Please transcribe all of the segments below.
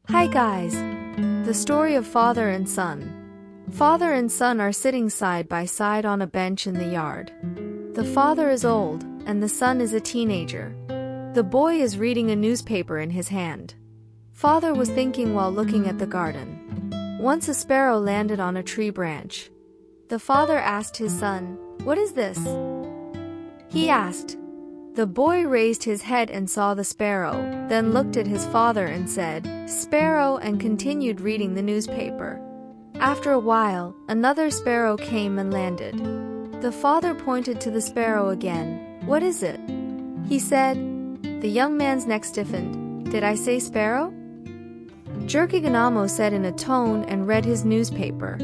Hi guys! The story of father and son. Father and son are sitting side by side on a bench in the yard. The father is old, and the son is a teenager. The boy is reading a newspaper in his hand. Father was thinking while looking at the garden. Once a sparrow landed on a tree branch. The father asked his son, "What is this?" He asked. The boy raised his head and saw the sparrow, then looked at his father and said, "Sparrow," and continued reading the newspaper. After a while, another sparrow came and landed. The father pointed to the sparrow again. "What is it?" he said. The young man's neck stiffened. "Did I say sparrow?" Jerkiganamo said in a tone and read his newspaper.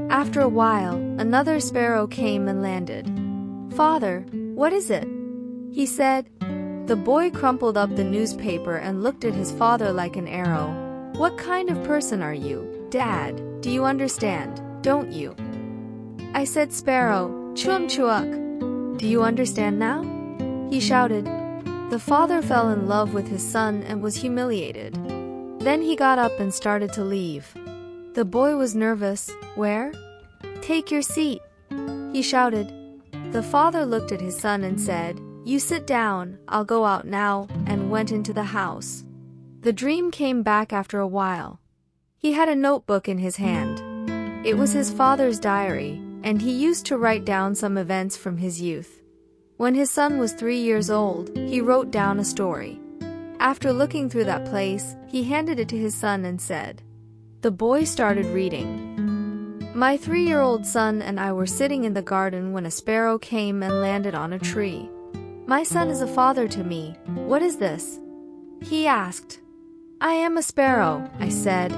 After a while, another sparrow came and landed. "Father, what is it?" he said. The boy crumpled up the newspaper and looked at his father like an arrow. "What kind of person are you, Dad? Do you understand, don't you?" "I said sparrow, chuak. Do you understand now?" he shouted. The father fell in love with his son and was humiliated. Then he got up and started to leave. The boy was nervous. "Where?" "Take your seat," he shouted. The father looked at his son and said, "You sit down, I'll go out now," and went into the house. The dream came back after a while. He had a notebook in his hand. It was his father's diary, and he used to write down some events from his youth. When his son was 3 years old, he wrote down a story. After looking through that place, he handed it to his son and said. The boy started reading. "My 3-year-old son and I were sitting in the garden when a sparrow came and landed on a tree. My son is a father to me. What is this?" he asked. "I am a sparrow," I said.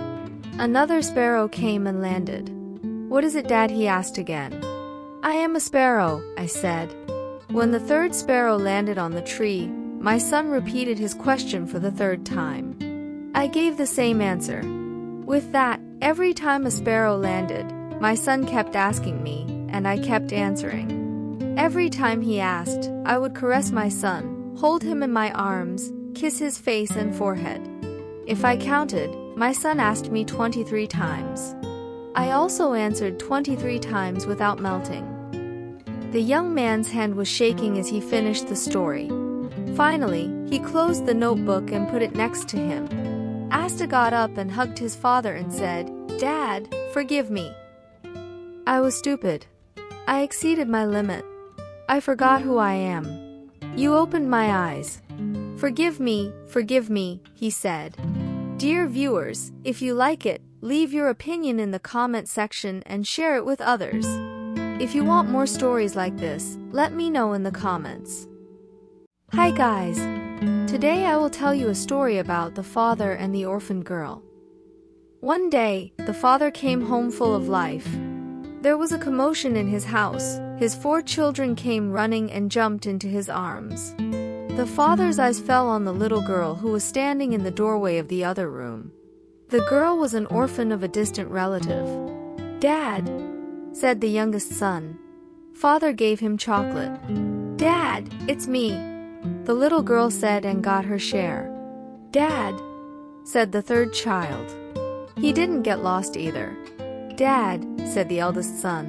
Another sparrow came and landed. "What is it, Dad?" he asked again. "I am a sparrow," I said. When the third sparrow landed on the tree, my son repeated his question for the third time. I gave the same answer. With that, every time a sparrow landed, my son kept asking me, and I kept answering. Every time he asked, I would caress my son, hold him in my arms, kiss his face and forehead. If I counted, my son asked me 23 times. I also answered 23 times without melting. The young man's hand was shaking as he finished the story. Finally, he closed the notebook and put it next to him. Asta got up and hugged his father and said, "Dad, forgive me. I was stupid. I exceeded my limit. I forgot who I am. You opened my eyes. Forgive me," he said. Dear viewers, if you like it, leave your opinion in the comment section and share it with others. If you want more stories like this, let me know in the comments. Hi guys! Today I will tell you a story about the father and the orphan girl. One day, the father came home full of life. There was a commotion in his house. His 4 children came running and jumped into his arms. The father's eyes fell on the little girl who was standing in the doorway of the other room. The girl was an orphan of a distant relative. "Dad," said the youngest son. Father gave him chocolate. "Dad, it's me," the little girl said and got her share. "Dad," said the third child. He didn't get lost either. "Dad," said the eldest son.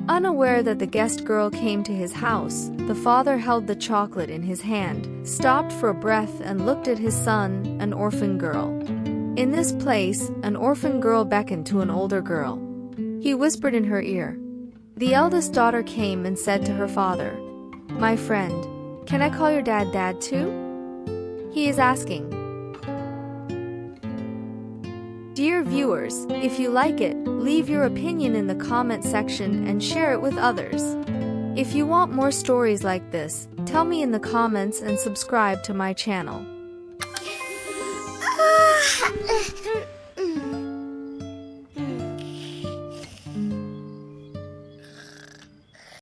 Unaware that the guest girl came to his house, the father held the chocolate in his hand, stopped for a breath and looked at his son, an orphan girl. In this place, an orphan girl beckoned to an older girl. He whispered in her ear. The eldest daughter came and said to her father, "My friend, can I call your dad Dad too? He is asking." Dear viewers, if you like it, leave your opinion in the comment section and share it with others. If you want more stories like this, tell me in the comments and subscribe to my channel.